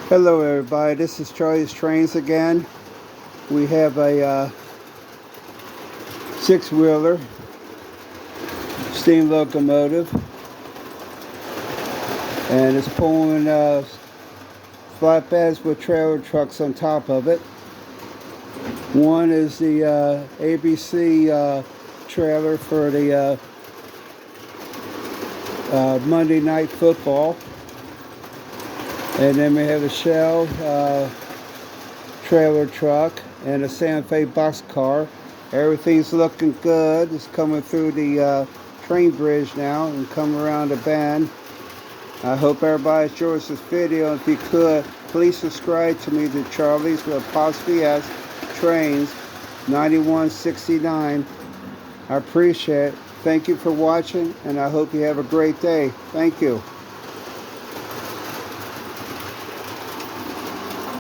Hello everybody, this is Charlie's Trains again. We have a six-wheeler steam locomotive, and it's pulling flatbeds with trailer trucks on top of it. One is the ABC trailer for the Monday Night Football. And then we have a Shell trailer truck and a Santa Fe boxcar. Everything's looking good. It's coming through the train bridge now and come around the bend. I hope everybody enjoys this video. If you could, please subscribe to me to Charlie's with apostrophe S Trains 9169. I appreciate it. Thank you for watching, and I hope you have a great day. Thank you.